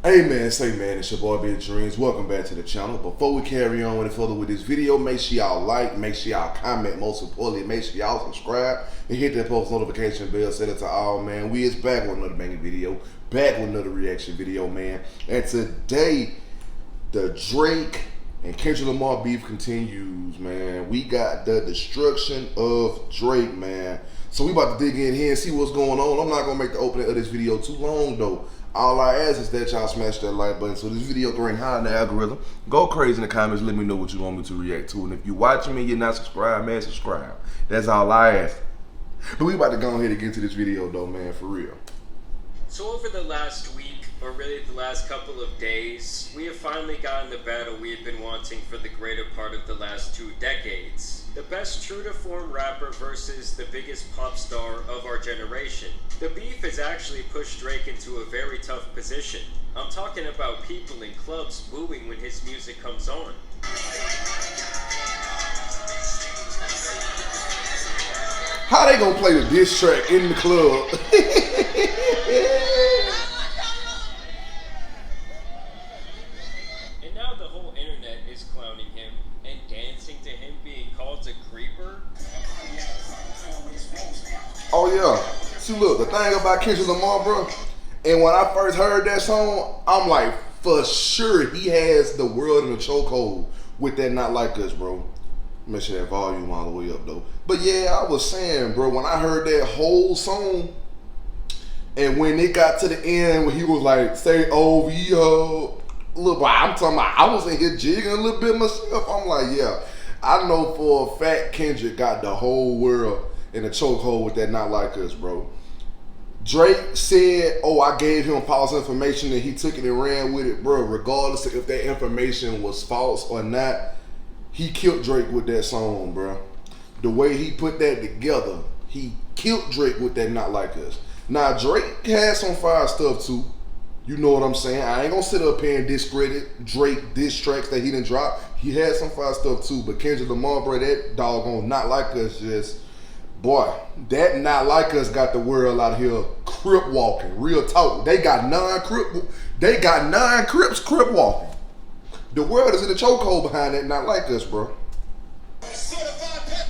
Hey man, say man, it's your boy Big Dreams. Welcome back to the channel. Before we carry on any further with this video, make sure y'all like, make sure y'all comment, most importantly, make sure y'all subscribe and hit that post notification bell, set it to all, man. We is back with another banging video, back with another reaction video, man. And today, the Drake and Kendrick Lamar beef continues, man. We got the destruction of Drake, man. So we about to dig in here and see what's going on. I'm not gonna make the opening of this video too long though. All I ask is that y'all smash that like button so this video can rank high in the algorithm. Go crazy in the comments, let me know what you want me to react to. And if you're watching me, you're not subscribed, man, subscribe. That's all I ask. But we about to go ahead and get into this video though, man, for real. So over the last week, or really the last couple of days, we have finally gotten the battle we have been wanting for the greater part of the last 2 decades. The best true-to-form rapper versus the biggest pop star of our generation. The beef has actually pushed Drake into a very tough position. I'm talking about people in clubs booing when his music comes on. How they gonna play the diss track in the club? And now the whole internet is clowning him and dancing to him being called a creeper. Oh yeah. See look, the thing about Kendrick Lamar, bro, and when I first heard that song, I'm like, for sure he has the world in a chokehold with that Not Like Us, bro. Make sure that volume all the way up though. But yeah, I was saying, bro, when I heard that whole song, and when it got to the end, when he was like, say OVO, look, I'm talking about, I was in here jigging a little bit myself. I'm like, yeah, I know for a fact Kendrick got the whole world in a chokehold with that Not Like Us, bro. Drake said, oh, I gave him false information and he took it and ran with it, bro. Regardless of if that information was false or not, he killed Drake with that song, bro. The way he put that together, he killed Drake with that Not Like Us. Now, Drake had some fire stuff too. You know what I'm saying? I ain't gonna sit up here and discredit Drake diss tracks that he didn't drop. He had some fire stuff too, but Kendrick Lamar, bro, that doggone Not Like Us just, boy, that Not Like Us got the world out here crip walking. Real talk. They got nine Crips crip walking. The world is in the chokehold behind that Not Like Us, bro.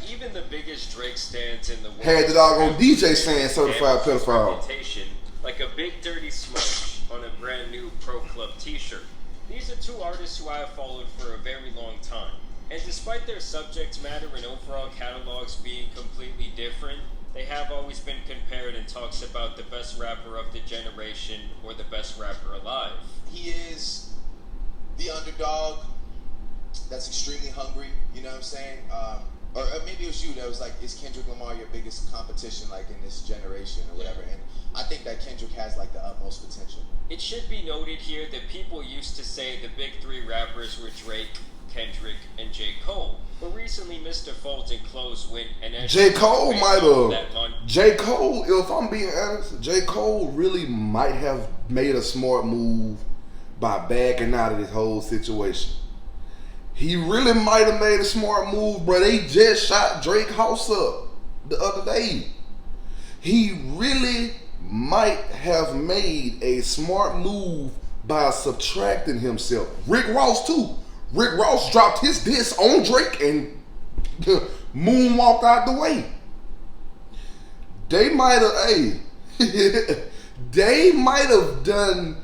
Even the biggest Drake stands in the world had the doggone DJ saying certified pedophile. Like a big dirty smudge on a brand new Pro Club t-shirt. These are 2 artists who I have followed for a very long time. And despite their subject matter and overall catalogs being completely different, they have always been compared in talks about the best rapper of the generation or the best rapper alive. He is the underdog that's extremely hungry, you know what I'm saying? Or maybe it was you that was like, is Kendrick Lamar your biggest competition like in this generation or whatever? And I think that Kendrick has like the utmost potential. It should be noted here that people used to say the big 3 rappers were Drake, Kendrick, and J. Cole. But recently Mr. Fulton closed went and J. Cole might have. J. Cole, if I'm being honest, J. Cole really might have made a smart move by backing out of this whole situation. He really might have made a smart move, bro. They just shot Drake's house up the other day. He really might have made a smart move by subtracting himself. Rick Ross too. Rick Ross dropped his diss on Drake and moonwalked out the way. They might have, they might have done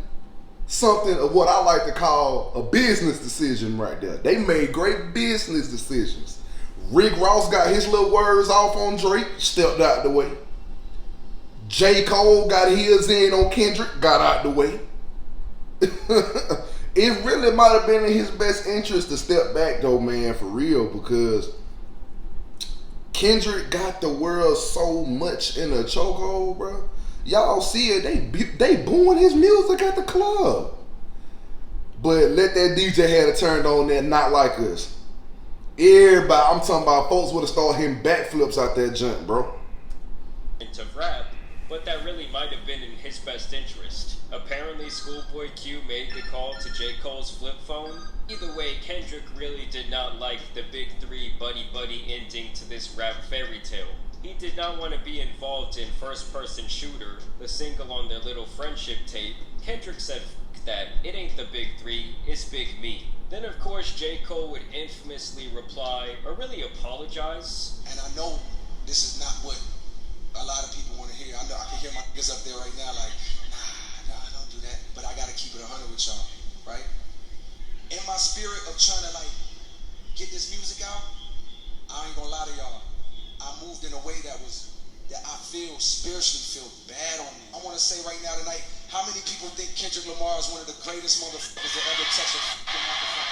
something of what I like to call a business decision right there. They made great business decisions. Rick Ross got his little words off on Drake, stepped out the way. J. Cole got his in on Kendrick, got out the way. It really might have been in his best interest to step back though, man, for real, because Kendrick got the world so much in a chokehold, bro. Y'all see it, they booing his music at the club. But let that DJ had it turned on that Not Like Us. Everybody, I'm talking about folks would have started hitting backflips out that junk, bro. Into rap, but that really might have been in his best interest. Apparently Schoolboy Q made the call to J. Cole's flip phone. Either way, Kendrick really did not like the big 3 buddy-buddy ending to this rap fairy tale. He did not want to be involved in First Person Shooter, the single on their little friendship tape. Kendrick said that it ain't the big three, it's big me. Then of course J. Cole would infamously reply, or really apologize. And I know this is not what a lot of people want to hear. I know I can hear my niggas up there right now like, nah, don't do that. But I gotta keep it 100 with y'all, right? In my spirit of trying to like get this music out, I ain't gonna lie to y'all. I moved in a way that I feel spiritually feel bad on me. I want to say right now tonight, how many people think Kendrick Lamar is one of the greatest motherfuckers to ever touch a microphone?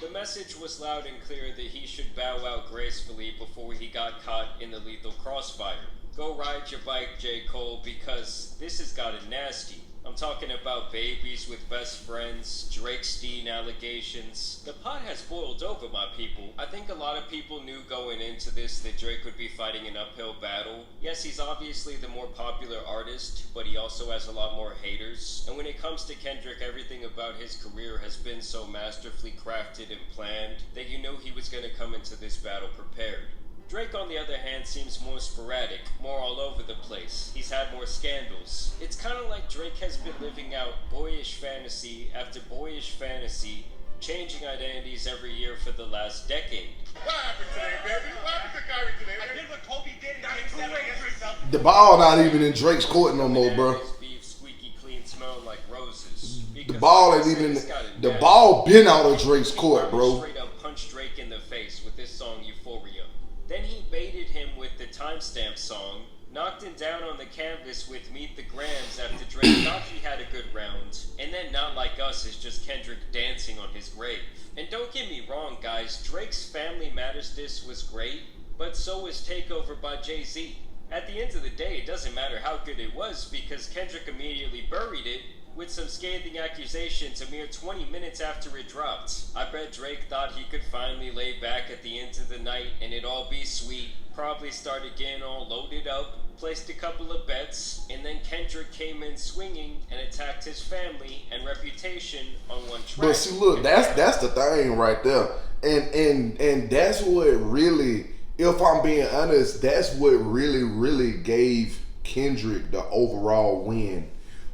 The message was loud and clear that he should bow out gracefully before he got caught in the lethal crossfire. Go ride your bike, J. Cole, because this has gotten nasty. I'm talking about babies with best friends, Drake Steen allegations. The pot has boiled over, my people. I think a lot of people knew going into this that Drake would be fighting an uphill battle. Yes, he's obviously the more popular artist, but he also has a lot more haters. And when it comes to Kendrick, everything about his career has been so masterfully crafted and planned that you knew he was going to come into this battle prepared. Drake, on the other hand, seems more sporadic, more all over the place. He's had more scandals. It's kind of like Drake has been living out boyish fantasy after boyish fantasy, changing identities every year for the last decade. What happened today, baby? What happened to Kyrie today? I did what Kobe did. The ball not even in Drake's court no more, bro. His beef squeaky clean, smelling like roses. The ball ain't even. The ball been out of Drake's court, bro. Straight up punched Drake in the face with this song Euphoria. Then he baited him with the timestamp song, knocked him down on the canvas with Meet the Grams after Drake thought he had a good round, and then Not Like Us is just Kendrick dancing on his grave. And don't get me wrong, guys, Drake's Family Matters diss was great, but so was Takeover by Jay-Z. At the end of the day, it doesn't matter how good it was because Kendrick immediately buried it with some scathing accusations a mere 20 minutes after it dropped. I bet Drake thought he could finally lay back at the end of the night and it'd all be sweet, probably start again all loaded up, placed a couple of bets, and then Kendrick came in swinging and attacked his family and reputation on one track. But see, look, that's the thing right there, and that's what really, if I'm being honest, that's what really gave Kendrick the overall win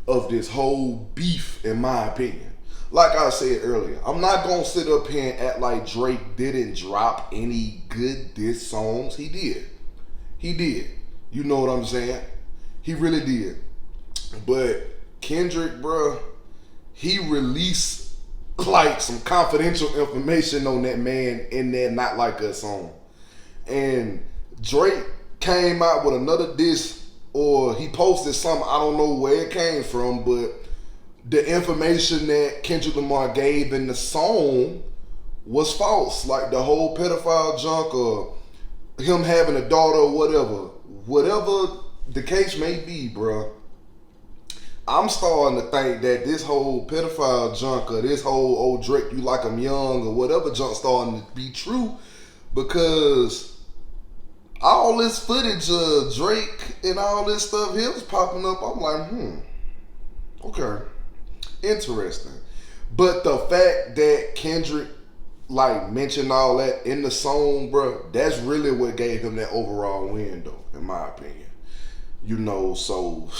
of this whole beef, in my opinion. Like I said earlier, I'm not gonna sit up here and act like Drake didn't drop any good diss songs. He did. You know what I'm saying? He really did. But Kendrick, bruh, he released like some confidential information on that man in that Not Like Us song. And Drake came out with another diss, or he posted something, I don't know where it came from, but the information that Kendrick Lamar gave in the song was false. Like the whole pedophile junk, or him having a daughter, or whatever the case may be, bro. I'm starting to think that this whole pedophile junk, or this whole old Drake, you like him young, or whatever junk starting to be true, because all this footage of Drake and all this stuff here was popping up. I'm like, okay, interesting. But the fact that Kendrick like mentioned all that in the song, bro, that's really what gave him that overall win, though, in my opinion. You know, so,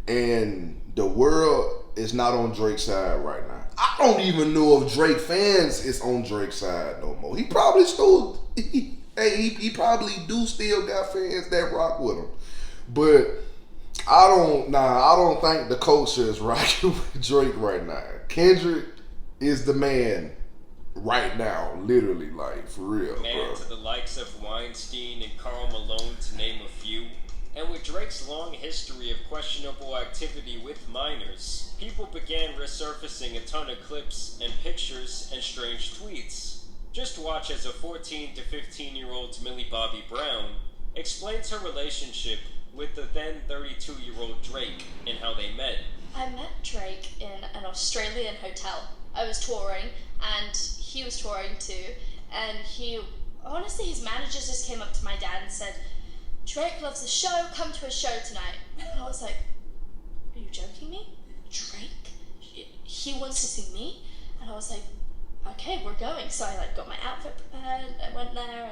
and the world is not on Drake's side right now. I don't even know if Drake fans is on Drake's side no more. He probably still. He probably do still got fans that rock with him, but I don't think the culture is rocking with Drake right now. Kendrick is the man right now, literally, like, for real, man, bro. to the likes of Weinstein and Karl Malone, to name a few. And with Drake's long history of questionable activity with minors, people began resurfacing a ton of clips and pictures and strange tweets. Just watch as a 14 to 15-year-old Millie Bobby Brown explains her relationship with the then 32-year-old Drake and how they met. I met Drake in an Australian hotel. I was touring, and he was touring too, and honestly, his managers just came up to my dad and said, Drake loves the show, come to a show tonight. And I was like, are you joking me? Drake? He wants to see me? And I was like, okay, we're going. So I got my outfit prepared, I went there,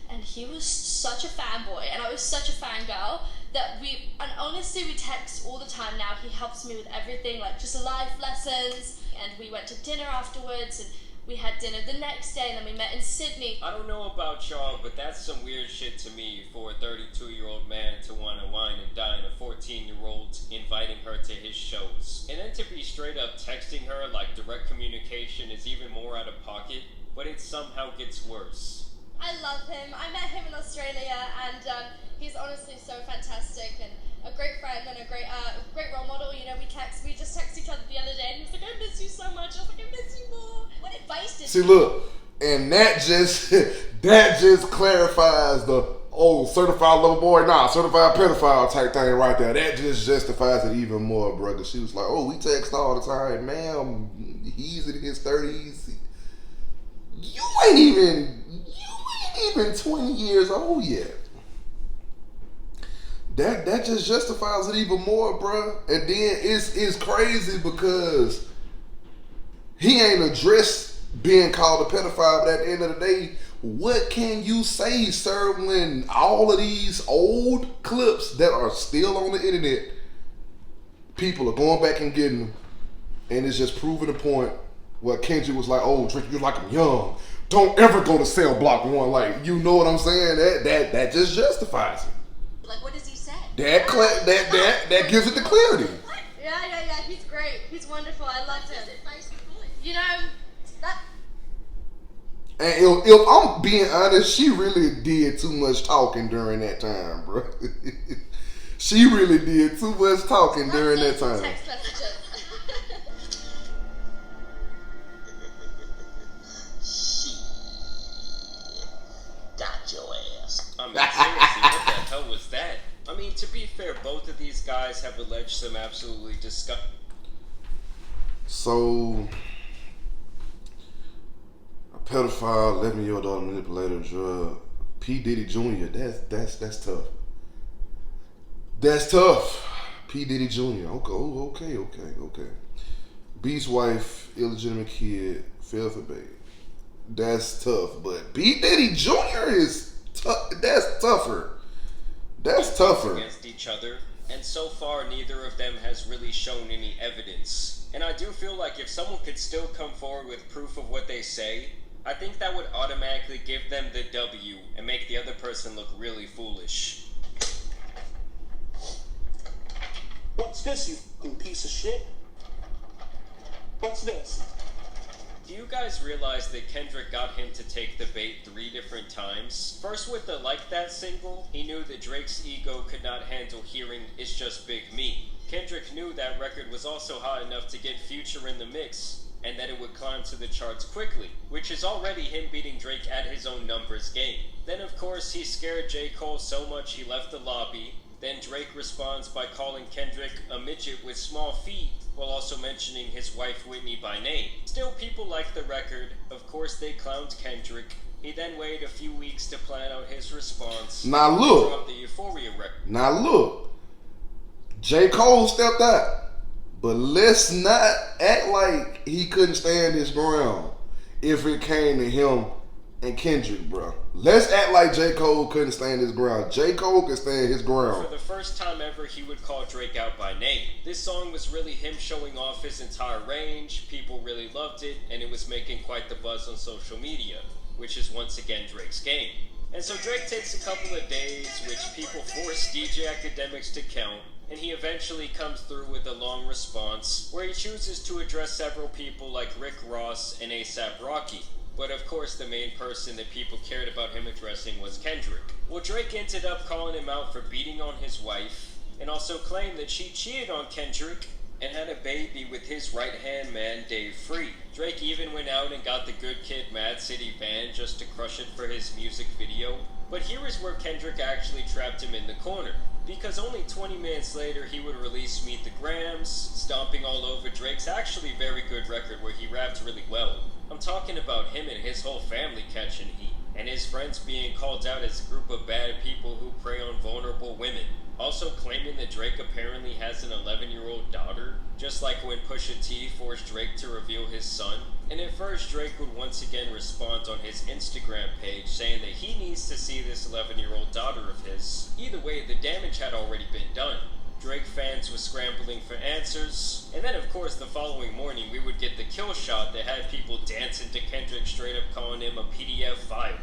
and he was such a fanboy, and I was such a fangirl and honestly, we text all the time now. He helps me with everything, like just life lessons. And we went to dinner afterwards, and we had dinner the next day, and then we met in Sydney. I don't know about y'all, but that's some weird shit to me for a 32-year-old man to want to wine and dine a 14-year-old, inviting her to his shows. And then to be straight up texting her like direct communication is even more out of pocket, but it somehow gets worse. I love him. I met him in Australia, and he's honestly so fantastic and a great friend and a great role model. You know, we just texted each other the other day, and he was like, "I miss you so much." I was like, "I miss you more." What advice did? See, look, and that just clarifies the certified lover boy, certified pedophile type thing right there. That just justifies it even more, brother. She was like, "Oh, we text all the time, ma'am. He's in his 30s. You ain't even 20 years old yet." That just justifies it even more, bruh. And then it's crazy because he ain't addressed being called a pedophile, but at the end of the day, what can you say, sir, when all of these old clips that are still on the internet, people are going back and getting them, and it's just proving the point where Kendrick was like, "Oh, Drake, you're like I'm young. Don't ever go to cell block 1." Like, you know what I'm saying? That just justifies it. Like, what does he say? That gives it the clarity. Yeah. He's great. He's wonderful. I loved him. You know, that. And if I'm being honest, she really did too much talking during that time, bro. She really did too much talking during that time. Text messages. Got your ass. I mean, seriously, what the hell was that? I mean, to be fair, both of these guys have alleged some absolutely disgusting. So, a pedophile, 11-year-old daughter manipulator, drug. P. Diddy Jr. That's tough. That's tough. P. Diddy Jr. Okay. Beast's wife, illegitimate kid, fell for baby. That's tough. But P. Diddy Jr. is tough. That's tougher. That's tougher. Against each other, and so far neither of them has really shown any evidence. And I do feel like if someone could still come forward with proof of what they say, I think that would automatically give them the W and make the other person look really foolish. What's this, you fucking piece of shit? What's this? Do you guys realize that Kendrick got him to take the bait 3 different times? First with the Like That single, he knew that Drake's ego could not handle hearing It's Just Big Me. Kendrick knew that record was also hot enough to get Future in the mix, and that it would climb to the charts quickly, which is already him beating Drake at his own numbers game. Then of course he scared J. Cole so much he left the lobby. Then Drake responds by calling Kendrick a midget with small feet, while also mentioning his wife Whitney by name. Still, people like the record. Of course they clowned Kendrick. He then waited a few weeks to plan out his response. Now look. Dropped the Euphoria record. Now look. J. Cole stepped out. But let's not act like he couldn't stand his ground if it came to him and Kendrick, bro. Let's act like J. Cole couldn't stand his ground. J. Cole could stand his ground. For the first time ever, he would call Drake out by name. This song was really him showing off his entire range. People really loved it, and it was making quite the buzz on social media, which is once again Drake's game. And so Drake takes a couple of days, which people force DJ academics to count, and he eventually comes through with a long response, where he chooses to address several people like Rick Ross and A$AP Rocky. But of course the main person that people cared about him addressing was Kendrick. Well, Drake ended up calling him out for beating on his wife, and also claimed that she cheated on Kendrick and had a baby with his right-hand man, Dave Free. Drake even went out and got the Good Kid, Mad City van just to crush it for his music video. But here is where Kendrick actually trapped him in the corner, because only 20 minutes later he would release Meet the Grams, stomping all over Drake's actually very good record where he rapped really well. I'm talking about him and his whole family catching heat. and his friends being called out as a group of bad people who prey on vulnerable women. Also claiming that Drake apparently has an 11-year-old daughter, just like when Pusha T forced Drake to reveal his son. And at first, Drake would once again respond on his Instagram page saying that he needs to see this 11-year-old daughter of his. Either way, the damage had already been done. Drake fans were scrambling for answers, and then of course the following morning we would get the kill shot that had people dancing to Kendrick, straight up calling him a PDF file.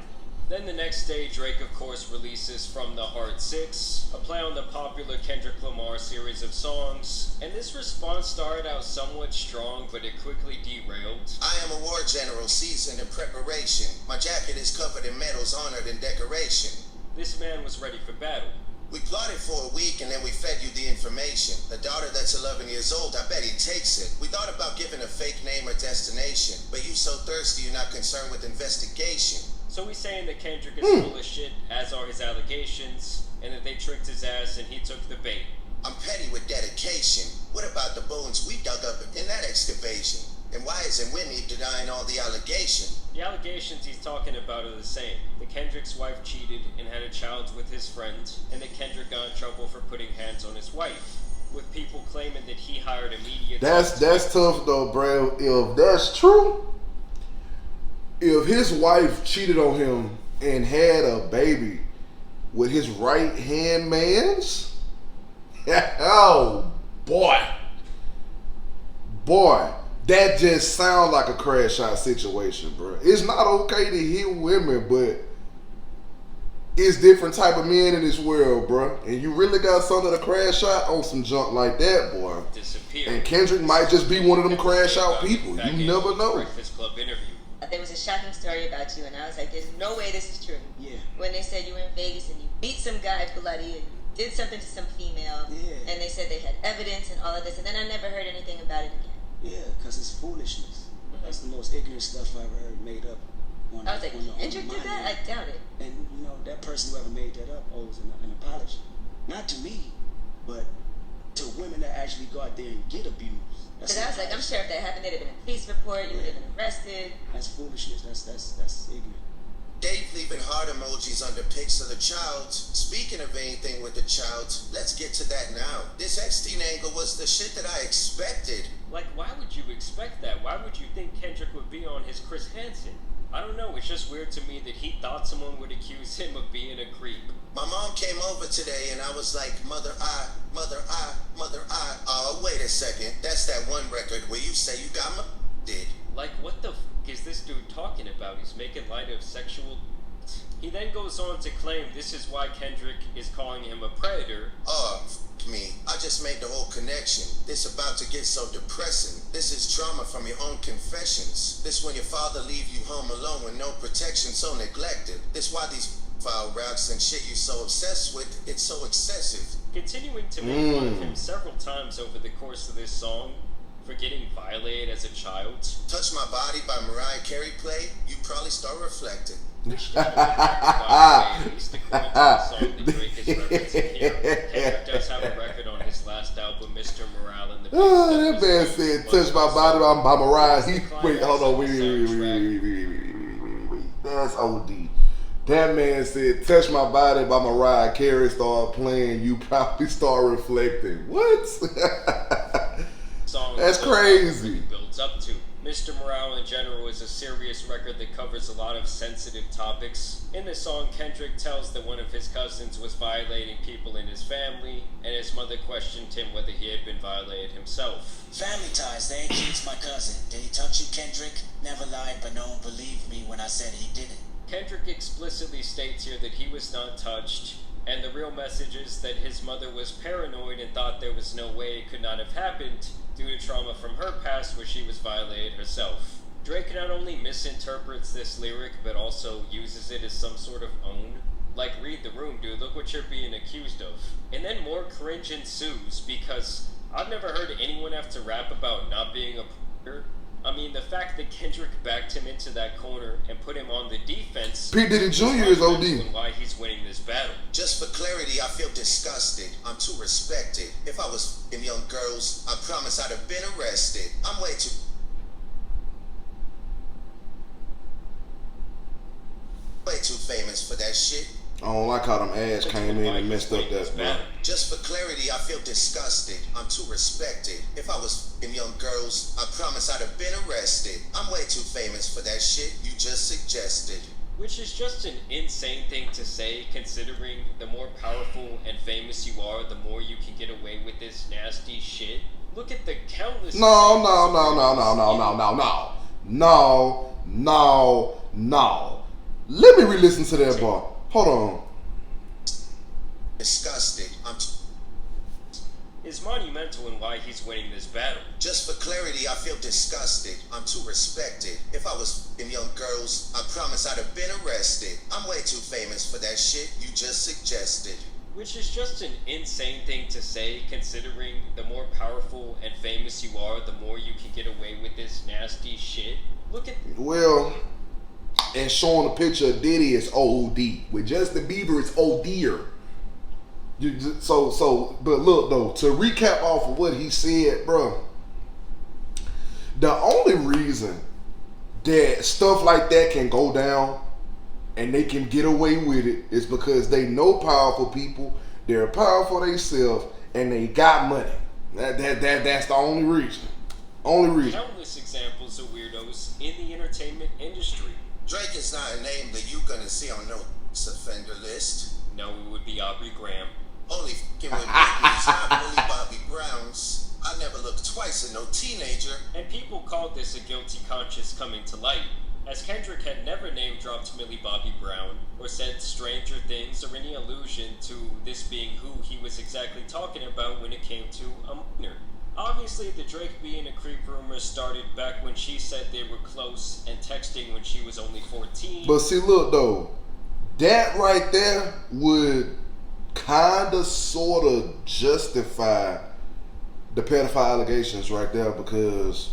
Then the next day, Drake of course releases From the Heart 6, a play on the popular Kendrick Lamar series of songs, and this response started out somewhat strong, but it quickly derailed. I am a war general seasoned in preparation. My jacket is covered in medals honored in decoration. This man was ready for battle. We plotted for a week and then we fed you the information. A daughter that's 11 years old, I bet he takes it. We thought about giving a fake name or destination, but you so thirsty you're not concerned with investigation. So he's saying that Kendrick is full of shit, as are his allegations, and that they tricked his ass and he took the bait. I'm petty with dedication. What about the bones we dug up in that excavation? And why isn't Whitney denying all the allegations? The allegations he's talking about are the same. That Kendrick's wife cheated and had a child with his friend, and that Kendrick got in trouble for putting hands on his wife, with people claiming that he hired a media... That's tough though, bro. If that's true, if his wife cheated on him and had a baby with his right hand man's, oh boy, that just sounds like a crash out situation, bro. It's not okay to hit women, but it's different type of men in this world, bro. And you really got something to crash out on some junk like that, boy. Disappeared. And Kendrick might just be one of them crash out people. You never know. Breakfast Club interview. There was a shocking story about you, and I was like, there's no way this is true. Yeah. When they said you were in Vegas and you beat some guy bloody and you did something to some female, Yeah. and they said they had evidence and all of this, and then I never heard anything about it again. Yeah, because it's foolishness. That's the most ignorant stuff I've ever heard made up. I was like, Kendrick did that? I doubt it. And, you know, that person whoever made that up owes an apology. Not to me, but to women that actually go out there and get abused. Because I was like, I'm sure if that happened, there'd have been a police report, you would have been arrested. That's foolishness. That's ignorant. Dave leaving heart emojis under pics of the child. Speaking of anything with the child, let's get to that now. This Epstein angle was the shit that I expected. Like, why would you expect that? Why would you think Kendrick would be on his Chris Hansen? I don't know, it's just weird to me that he thought someone would accuse him of being a creep. My mom came over today and I was like, mother, I. Oh, wait a second. That's that one record where you say you got my did. Like, what the f is this dude talking about? He's making light of sexual... He then goes on to claim this is why Kendrick is calling him a predator. Oh, me. I just made the whole connection. This about to get so depressing. This is trauma from your own confessions. This when your father leave you home alone with no protection, so neglected. This why these foul raps and shit you so obsessed with, it's so excessive. Continuing to make fun of him several times over the course of this song for getting violated as a child. Touch My Body by Mariah Carey play, you probably start reflecting. Which by the way, at least according to the song that Drake is referencing here, Kendrick does have a record on his last album, Mr. Morale and the Big Oh, that Steppers, man said, was "Touch my also body by Mariah." the Wait, hold on, wait. soundtrack. That's OD. That man said, "Touch My Body" by Mariah Carey start playing. You probably start reflecting. What? Song That's that crazy. builds up to. Mr. Morale in general is a serious record that covers a lot of sensitive topics. In the song, Kendrick tells that one of his cousins was violating people in his family, and his mother questioned him whether he had been violated himself. Family ties, they accused my cousin. Did he touch you, Kendrick? Never lied, but no one believed me when I said he didn't. Kendrick explicitly states here that he was not touched, and the real message is that his mother was paranoid and thought there was no way it could not have happened due to trauma from her past where she was violated herself. Drake not only misinterprets this lyric, but also uses it as some sort of own. Like, read the room, dude, look what you're being accused of. And then more cringe ensues, because I've never heard anyone have to rap about not being a predator. I mean, the fact that Kendrick backed him into that corner and put him on the defense... P. Diddy Jr. is OD. ...why he's winning this battle. Just for clarity, I feel disgusted. I'm too respected. If I was in young girls, I promise I'd have been arrested. I'm way for that shit. I don't like how them ads came in and messed up that, bro. Just for clarity, I feel disgusted. I'm too respected. If I was f***ing young girls, I promise I'd have been arrested. I'm way too famous for that shit you just suggested. Which is just an insane thing to say, considering the more powerful and famous you are, the more you can get away with this nasty shit. Look at the countless... No. Let me re-listen to that bar. Hold on. Disgusted. Is monumental in why he's winning this battle. Just for clarity, I feel disgusted. I'm too respected. If I was f***ing young girls, I promise I'd have been arrested. I'm way too famous for that shit you just suggested. Which is just an insane thing to say, considering the more powerful and famous you are, the more you can get away with this nasty shit. Look at... Well, and showing a picture of Diddy is OD. With Justin Bieber, it's OD'er. But look though, to recap off of what he said, bro, the only reason that stuff like that can go down and they can get away with it is because they know powerful people, they're powerful themselves, and they got money. That's the only reason. Countless examples of weirdos in the entertainment industry. Drake is not a name that you're gonna see on no offender list. No, it would be Aubrey Graham. Only f***ing with Biggies, not Millie Bobby Browns. I never looked twice at no teenager. And people called this a guilty conscience coming to light, as Kendrick had never name-dropped Millie Bobby Brown, or said stranger things, or any allusion to this being who he was exactly talking about when it came to a minor. Obviously, the Drake being a creep rumor started back when she said they were close and texting when she was only 14. But see, look though, that right there would kinda sorta justify the pedophile allegations right there, because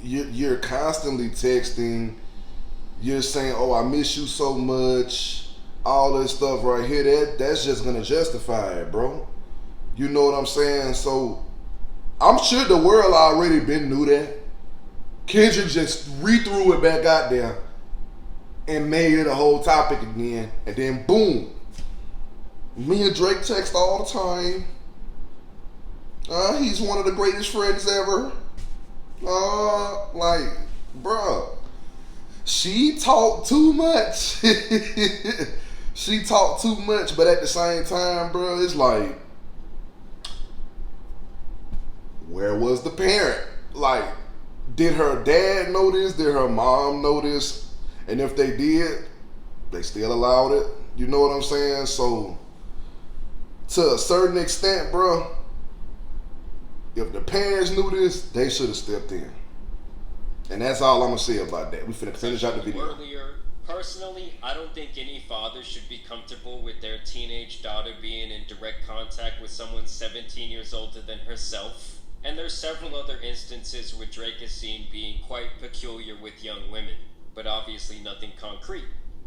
you're constantly texting, you're saying, oh, I miss you so much, all this stuff right here, that's just gonna justify it, bro. You know what I'm saying? So I'm sure the world already been knew that. Kendrick just re-threw it back out there and made it a whole topic again, and then boom. Me and Drake text all the time. He's one of the greatest friends ever. Like, bruh, she talked too much. She talked too much, but at the same time, bro, it's like, where was the parent? Like, did her dad know this? Did her mom know this? And if they did, they still allowed it. You know what I'm saying? So, to a certain extent, bro, if the parents knew this, they should have stepped in. And that's all I'm going to say about that. We finna finish out the video. Earlier, personally, I don't think any father should be comfortable with their teenage daughter being in direct contact with someone 17 years older than herself. And there's several other instances where Drake is seen being quite peculiar with young women, but obviously nothing concrete.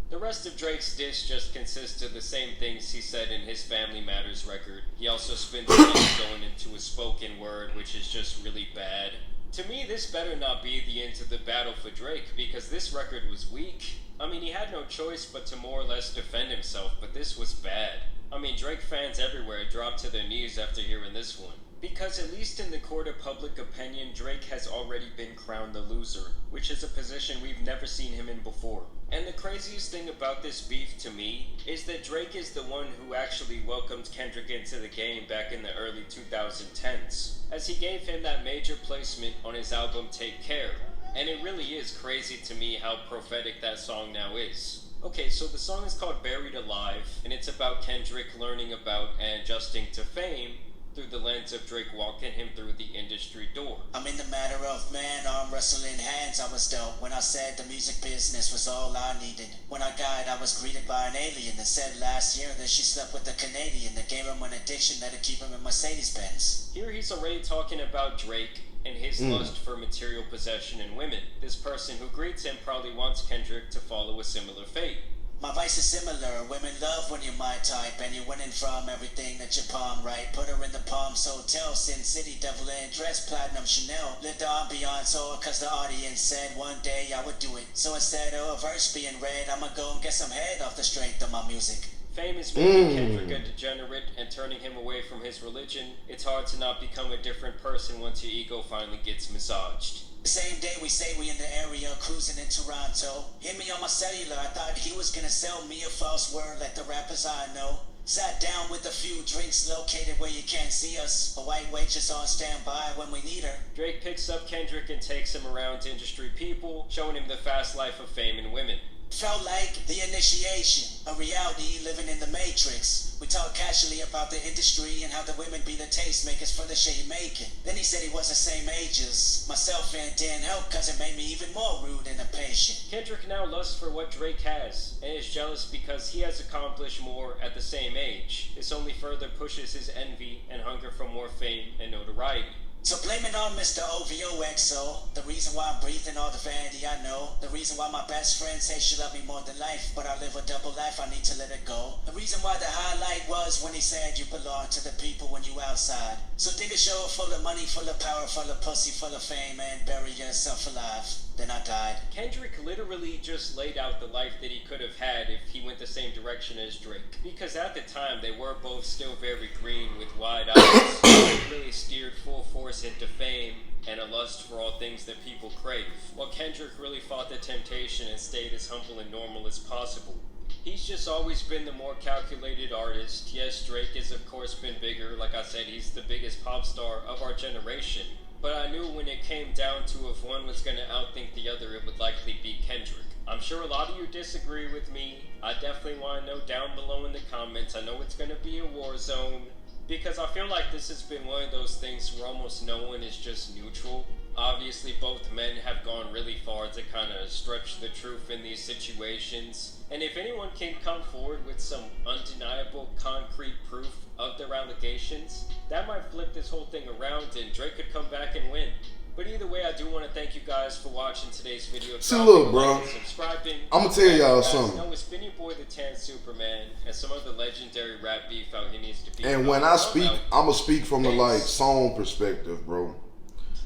The rest of Drake's diss just consists of the same things he said in his Family Matters record. He also spent the day going into a spoken word, which is just really bad. To me, this better not be the end to the battle for Drake, because this record was weak. I mean, he had no choice but to more or less defend himself, but this was bad. I mean, Drake fans everywhere dropped to their knees after hearing this one. Because at least in the court of public opinion, Drake has already been crowned the loser, which is a position we've never seen him in before. And the craziest thing about this beef to me is that Drake is the one who actually welcomed Kendrick into the game back in the early 2010s, as he gave him that major placement on his album Take Care. And it really is crazy to me how prophetic that song now is. Okay, so the song is called Buried Alive, and it's about Kendrick learning about and adjusting to fame through the lens of Drake walking him through the industry door. I'm in the matter of man, arm wrestling hands I was dealt. When I said the music business was all I needed. When I got, I was greeted by an alien that said last year that she slept with a Canadian that gave him an addiction that'd keep him in Mercedes-Benz. Here he's already talking about Drake and his lust for material possession and women. This person who greets him probably wants Kendrick to follow a similar fate. My vice is similar. Women love when you're my type, and you're winning from everything that you palm right. Put her in the Palms Hotel, Sin City, Devil in Dress, Platinum Chanel. Lit the ambiance, cause the audience said one day I would do it. So instead of a verse being read, I'ma go and get some head off the strength of my music. Fame is making Kendrick a degenerate and turning him away from his religion. It's hard to not become a different person once your ego finally gets massaged. The same day we say we in the area cruising in Toronto. Hit me on my cellular, I thought he was gonna sell me a false word like the rappers I know. Sat down with a few drinks located where you can't see us. A white waitress on standby when we need her. Drake picks up Kendrick and takes him around industry people, showing him the fast life of fame and women. Felt like the initiation, a reality living in the matrix. We talk casually about the industry and how the women be the tastemakers for the shit he making. Then he said he wasn't same ages. Myself and didn't help cause it made me even more rude and impatient. Kendrick now lusts for what Drake has, and is jealous because he has accomplished more at the same age. This only further pushes his envy and hunger for more fame and notoriety. So blame it on Mr. OVOXO, the reason why I'm breathing all the vanity I know, the reason why my best friend say she love me more than life, but I live a double life, I need to let it go. The reason why the highlight was when he said you belong to the people when you outside. So dig a show full of money, full of power, full of pussy, full of fame, and bury yourself alive. Then I died. Kendrick literally just laid out the life that he could have had if he went the same direction as Drake. Because at the time, they were both still very green with wide eyes. They really steered full force into fame and a lust for all things that people crave. While Kendrick really fought the temptation and stayed as humble and normal as possible. He's just always been the more calculated artist. Yes, Drake has of course been bigger. Like I said, he's the biggest pop star of our generation. But I knew when it came down to if one was going to outthink the other, it would likely be Kendrick. I'm sure a lot of you disagree with me. I definitely want to know down below in the comments. I know it's going to be a war zone, because I feel like this has been one of those things where almost no one is just neutral. Obviously, both men have gone really far to kind of stretch the truth in these situations. And if anyone can come forward with some undeniable, concrete proof of their allegations, that might flip this whole thing around and Drake could come back and win. But either way, I do want to thank you guys for watching today's video. See, look, bro. Subscribing. I'm going to tell y'all something. No, it's been your boy, the Tan Superman, and some of the legendary rap beef out here needs to be. And when I speak, I'm going to speak from the, like, song perspective, bro.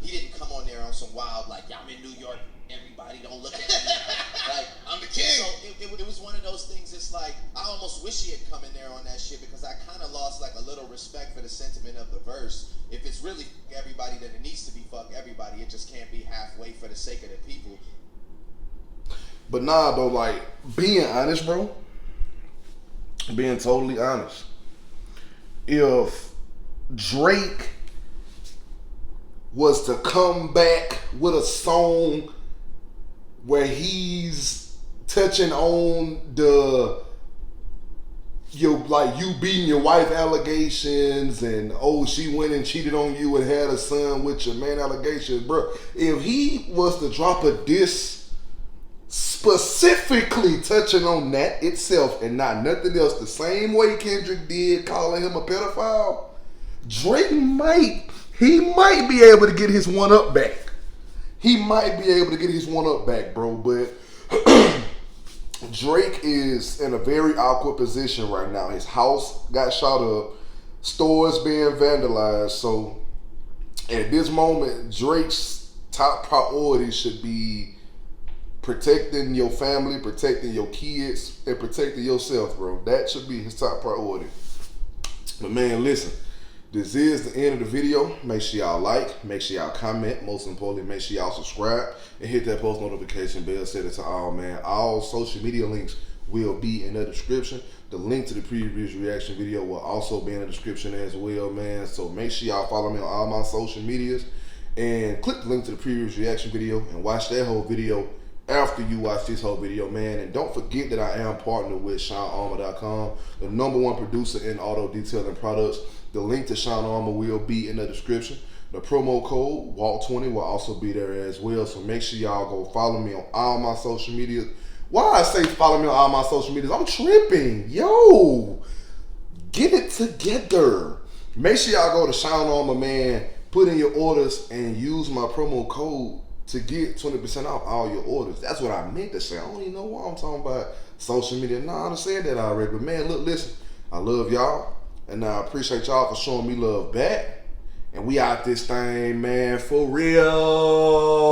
He didn't come on there on some wild, like, I'm in New York, everybody don't look at me. Like, I'm the king. So it was one of those things, it's like, I almost wish he had come in there on that shit because I kind of lost, like, a little respect for the sentiment of the verse. If it's really everybody, then it needs to be fuck everybody. It just can't be halfway for the sake of the people. But nah, though, like, being honest, bro, being totally honest, if Drake was to come back with a song where he's touching on you beating your wife allegations and she went and cheated on you and had a son with your man allegations, bro. If he was to drop a diss specifically touching on that itself and not nothing else, the same way Kendrick did, calling him a pedophile, Drake might be able to get his one up back. He might be able to get his one up back, bro. But Drake is in a very awkward position right now. His house got shot up. Stores being vandalized. So at this moment, Drake's top priority should be protecting your family, protecting your kids, and protecting yourself, bro. That should be his top priority. But man, listen. This is the end of the video. Make sure y'all like, make sure y'all comment. Most importantly, make sure y'all subscribe and hit that post notification bell. Set it to all, man. All social media links will be in the description. The link to the previous reaction video will also be in the description as well, man. So make sure y'all follow me on all my social medias and click the link to the previous reaction video and watch that whole video after you watch this whole video, man. And don't forget that I am partnered with SeanArmour.com, the #1 producer in auto detailing products. The link to Sean Armour will be in the description. The promo code WALT20 will also be there as well. So make sure y'all go follow me on all my social media. Why I say follow me on all my social medias? I'm tripping. Yo, get it together. Make sure y'all go to Sean Armour, man. Put in your orders and use my promo code to get 20% off all your orders. That's what I meant to say. I don't even know why I'm talking about social media. Nah, I done said that already. But man, look, listen, I love y'all. And I appreciate y'all for showing me love back. And we out this thing, man, for real.